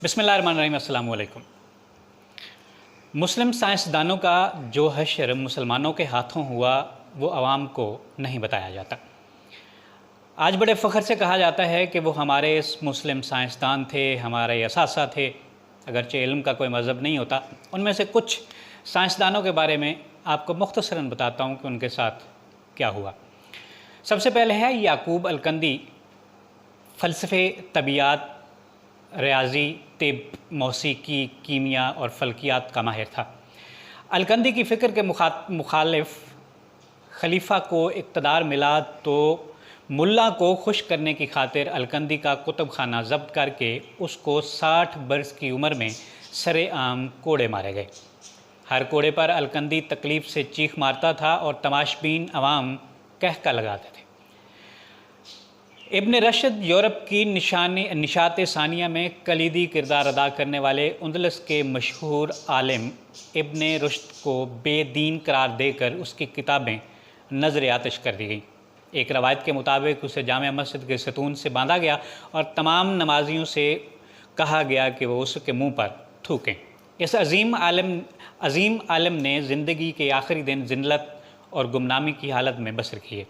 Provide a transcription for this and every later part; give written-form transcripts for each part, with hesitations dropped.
बिस्मिल्लाहिर्रहमानिर्रहीम। अस्सलाम वालेकुम। मुस्लिम साइंसदानों का जो हश्र मुसलमानों के हाथों हुआ वो आवाम को नहीं बताया जाता। आज बड़े फ़ख्र से कहा जाता है कि वो हमारे मुस्लिम साइंसदान थे, हमारे असासा थे, अगरचे इल्म का कोई मज़हब नहीं होता। उनमें से कुछ साइंसदानों के बारे में आपको मुख्तसरन बताता हूँ कि उनके साथ क्या हुआ। सबसे पहले है याकूब अलकंदी, फ़लसफ़े, तबियात, रियाज़ी, तिब, मौसीकी, कीमिया और फ़ल्कियात का माहिर था। अलकंदी की फ़िक्र के मुखालिफ खलीफा को इक़्तिदार मिला तो मुल्ला को खुश करने की खातिर अलकंदी का कुतुब खाना ज़ब्त करके उसको 60 बरस की उम्र में सरेआम कोड़े मारे गए। हर कोड़े पर अलकंदी तकलीफ़ से चीख मारता था और तमाशबीन अवाम कहका लगाते थे। इब्न रशद यूरोप की निशात सानिया में कलीदी किरदार अदा करने वाले उंदलस के मशहूर आलिम इब्न रुश्द को बेदीन करार देकर उसकी किताबें नज़र आतिश कर दी गई। एक रवायत के मुताबिक उसे जामे मस्जिद के सतून से बांधा गया और तमाम नमाजियों से कहा गया कि वो उसके मुँह पर थूकें। इस अजीम आलिम ने ज़िंदगी के आखिरी दिन जिल्लत और गुमनामी की हालत में बसर किए।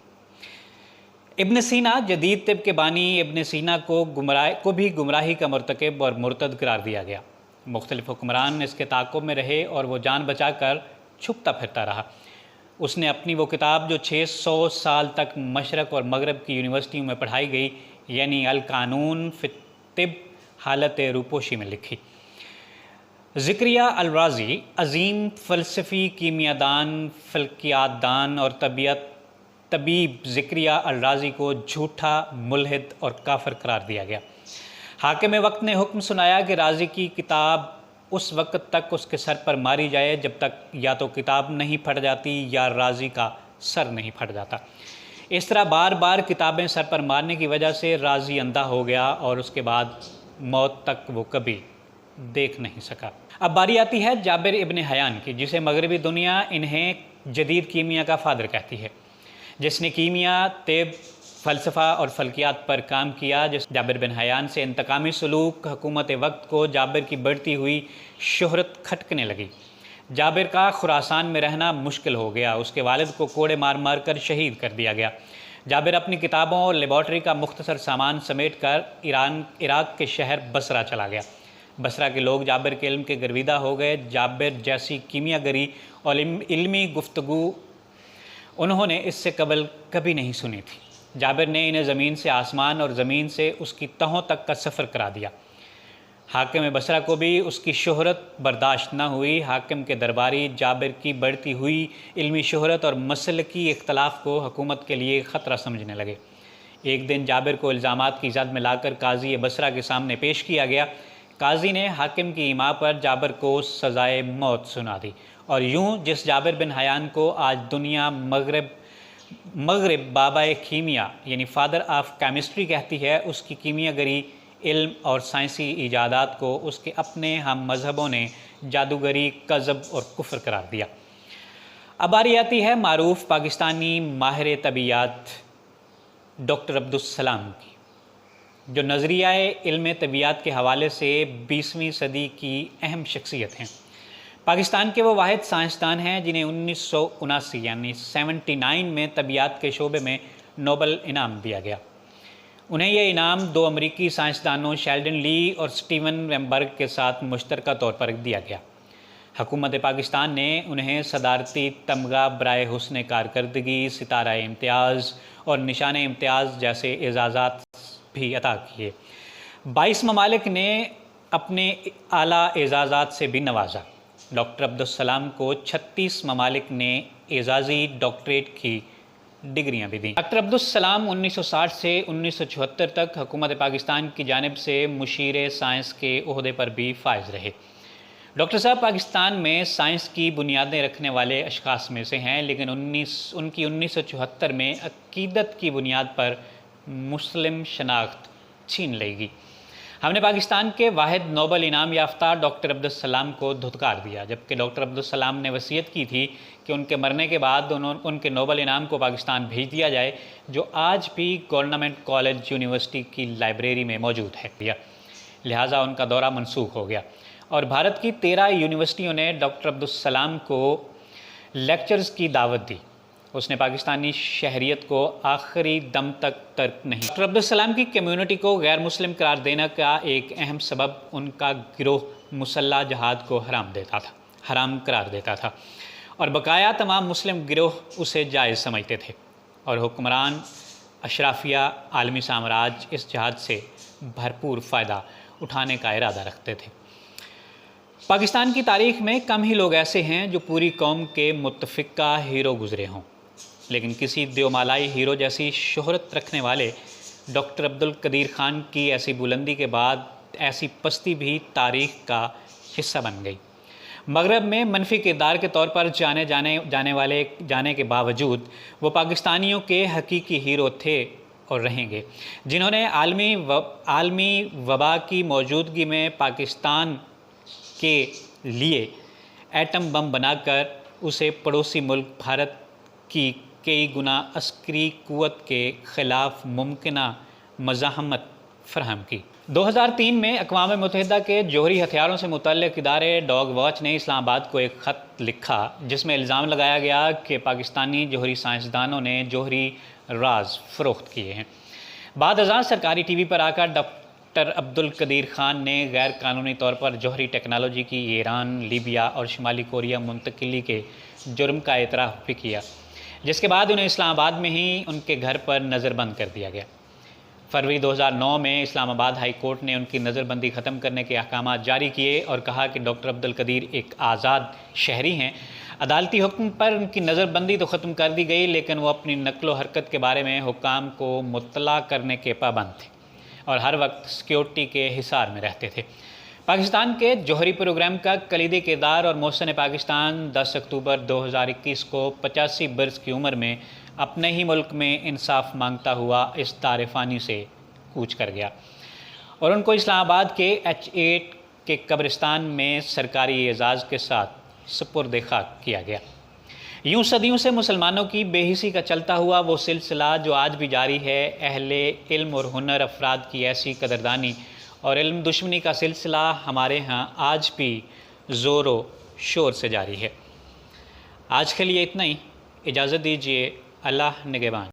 इब्न सीना, जदीद तिब के बानी इब्न सीना को भी गुमराही का मरतकब और मुर्तद करार दिया गया। मुख्तलिफ हुक्मरान इसके ताक़ुब में रहे और वो जान बचा कर छुपता फिरता रहा। उसने अपनी वो किताब जो 600 साल तक मशरक़ और मगरब की यूनिवर्सिटियों में पढ़ाई गई, यानी अल कानून फ़ी तिब, हालत रूपोशी में लिखी। ज़िक्रिया अल-राज़ी, अज़ीम फ़लसफ़ी, कीमियादान, फ़ल्कियातदान और तबीब ज़िक्रिया अल-राज़ी को झूठा, मुल्हिद और काफिर करार दिया गया। हाकिम वक्त ने हुक्म सुनाया कि राज़ी की किताब उस वक्त तक उसके सर पर मारी जाए जब तक या तो किताब नहीं फट जाती या राज़ी का सर नहीं फट जाता। इस तरह बार बार किताबें सर पर मारने की वजह से राज़ी अंधा हो गया और उसके बाद मौत तक वो कभी देख नहीं सका। अब बारी आती है जाबिर इब्न हयान की, जिसे मगरबी दुनिया इन्हें जदीद कीमिया का फ़ादर कहती है, जिसने कीमिया, तिब, फ़लसफ़ा और फ़ल्कियात पर काम किया। जिस जाबिर बिन हयान से इंतकामी सलूक हुकूमत वक्त को जाबिर की बढ़ती हुई शोहरत खटकने लगी। जाबिर का खुरासान में रहना मुश्किल हो गया। उसके वालिद को कोड़े मार मार कर शहीद कर दिया गया। जाबिर अपनी किताबों और लेबॉर्ट्री का मुख्तसर सामान समेट कर इराक़ के शहर बसरा चला गया। बसरा के लोग जाबिर के इल्म के गर्विदा हो गए। जाबिर जैसी कीमियागरी और इल्मी गुफ्तगू उन्होंने इससे कबल कभी नहीं सुनी थी। जाबिर ने इन्हें ज़मीन से आसमान और ज़मीन से उसकी तहों तक का सफ़र करा दिया। हाकिम बसरा को भी उसकी शोहरत बर्दाश्त न हुई। हाकिम के दरबारी जाबिर की बढ़ती हुई इल्मी शोहरत और मसलकी इख्तलाफ को हुकूमत के लिए ख़तरा समझने लगे। एक दिन जाबिर को इल्ज़ामात की ज़द में लाकर काजी बसरा के सामने पेश किया गया। काजी ने हाकिम की इमा पर जाबिर को सज़ाए मौत सुना दी और यूँ जिस जाबिर बिन हयान को आज दुनिया मगरब बाबा कीमिया यानी फ़ादर ऑफ केमिस्ट्री कहती है, उसकी कीमियागरी, इल्म और साइंसी ईजादात को उसके अपने हम मज़हबों ने जादूगरी, कज़ब और कुफ्र करार दिया। अब बारी आती है मारूफ़ पाकिस्तानी माहिर तबियात डॉक्टर अब्दुस्सलाम की, जो नज़रियाए इल्म तबियात के हवाले से 20वीं सदी की अहम शख्सियत हैं। पाकिस्तान के वो वाहिद साइंसदान हैं जिन्हें 1979 यानी 79 में तबियात के शोबे में नोबल इनाम दिया गया। उन्हें यह इनाम 2 अमरीकी साइंसदानों शेल्डन ली और स्टीवन वेम्बर्ग के साथ मुश्तरका तौर पर दिया गया। हुकूमत पाकिस्तान ने उन्हें सदारती तमगा बराए हुस्न कारकर्दगी, सितारा इम्तियाज़ और निशान इम्तियाज़ जैसे एजाज़ात भी अता किए। 22 ममालिक ने अपने आला एजाज़ात से भी नवाजा। डॉक्टर अब्दुस्सलाम को 36 ममालिक ने एजाज़ी डॉक्टरेट की डिग्रियां भी दी। डॉक्टर अब्दुस्सलाम 1960 से 1974 तक हुकूमत पाकिस्तान की जानिब से मुशीर साइंस के ओहदे पर भी फाइज रहे। डॉक्टर साहब पाकिस्तान में साइंस की बुनियादें रखने वाले अशख़ास में से हैं, लेकिन उनकी 1974 में अक़ीदत की बुनियाद पर मुस्लिम शनाख्त छीन लेगी। हमने पाकिस्तान के वाहिद नोबल इनाम याफ्ता डॉक्टर अब्दुस्सलाम को धुतकार दिया, जबकि डॉक्टर अब्दुस्सलाम ने वसीयत की थी कि उनके मरने के बाद उनके नोबल इनाम को पाकिस्तान भेज दिया जाए, जो आज भी गवर्नमेंट कॉलेज यूनिवर्सिटी की लाइब्रेरी में मौजूद है। लिहाजा उनका दौरा मनसूख हो गया और भारत की 13 यूनिवर्सिटियों ने डॉक्टर अब्दुल सलाम को लेक्चर्स की दावत दी। उसने पाकिस्तानी शहरियत को आखिरी दम तक तर्क नहीं। डॉक्टर अब्दुल सलाम की कम्युनिटी को गैर मुस्लिम करार देने का एक अहम सबब उनका गिरोह मुसल्ला जहाद को हराम करार देता था और बकाया तमाम मुस्लिम गिरोह उसे जायज़ समझते थे और हुक्मरान अशराफिया आलमी साम्राज्य इस जहाद से भरपूर फ़ायदा उठाने का इरादा रखते थे। पाकिस्तान की तारीख़ में कम ही लोग ऐसे हैं जो पूरी कौम के मुत्तफ़िका हीरो गुज़रे हों, लेकिन किसी देवमालाई हीरो जैसी शोहरत रखने वाले डॉक्टर अब्दुल कदीर ख़ान की ऐसी बुलंदी के बाद ऐसी पस्ती भी तारीख़ का हिस्सा बन गई। मगरब में मनफी किरदार के तौर पर जाने के बावजूद वो पाकिस्तानियों के हकीकी हीरो थे और रहेंगे, जिन्होंने आलमी वबा की मौजूदगी में पाकिस्तान के लिए एटम बम बनाकर उसे पड़ोसी मुल्क भारत की कई गुना अस्करी क़ुव्वत के ख़िलाफ़ मुमकिना मज़ाहमत फ़राहम की। 2003 में अक़वाम मुत्तहिदा के जौहरी हथियारों से मुतल्लिक़ इदारे डॉग वॉच ने इस्लामाबाद को एक ख़त लिखा जिसमें इल्ज़ाम लगाया गया कि पाकिस्तानी जौहरी साइंसदानों ने जौहरी राज फ़रोख्त किए हैं। बाद अज़ां सरकारी टीवी पर आकर डॉक्टर अब्दुल कदीर ख़ान ने गैर कानूनी तौर पर जौहरी टेक्नोलॉजी की ईरान, लीबिया और शुमाली कोरिया मुंतकिली के जुर्म का एतराफ़ भी किया, जिसके बाद उन्हें इस्लामाबाद में ही उनके घर पर नज़रबंद कर दिया गया। फरवरी 2009 में इस्लामाबाद हाई कोर्ट ने उनकी नज़रबंदी ख़त्म करने के अहकाम जारी किए और कहा कि डॉक्टर अब्दुल कदीर एक आज़ाद शहरी हैं। अदालती हुक्म पर उनकी नज़रबंदी तो ख़त्म कर दी गई, लेकिन वो अपनी नक्लो हरकत के बारे में हुक्काम को मुत्तला करने के पाबंद थे और हर वक्त सिक्योरिटी के हिसार में रहते थे। पाकिस्तान के जौहरी प्रोग्राम का कलीदी किरदार और मोहसिन पाकिस्तान 10 अक्टूबर 2021 को 85 बरस की उम्र में अपने ही मुल्क में इंसाफ मांगता हुआ इस तारिफ़ानी से कूच कर गया और उनको इस्लामाबाद के H8 के कब्रिस्तान में सरकारी एजाज़ के साथ सुपुर्द खाक किया गया। यूँ सदियों से मुसलमानों की बेहिसी का चलता हुआ वो सिलसिला जो आज भी जारी है, अहले इल्म और हुनर अफराद की ऐसी कदरदानी और इल्म दुश्मनी का सिलसिला हमारे यहाँ आज भी ज़ोर व शोर से जारी है। आज के लिए इतना ही, इजाज़त दीजिए। अल्लाह निगहबान।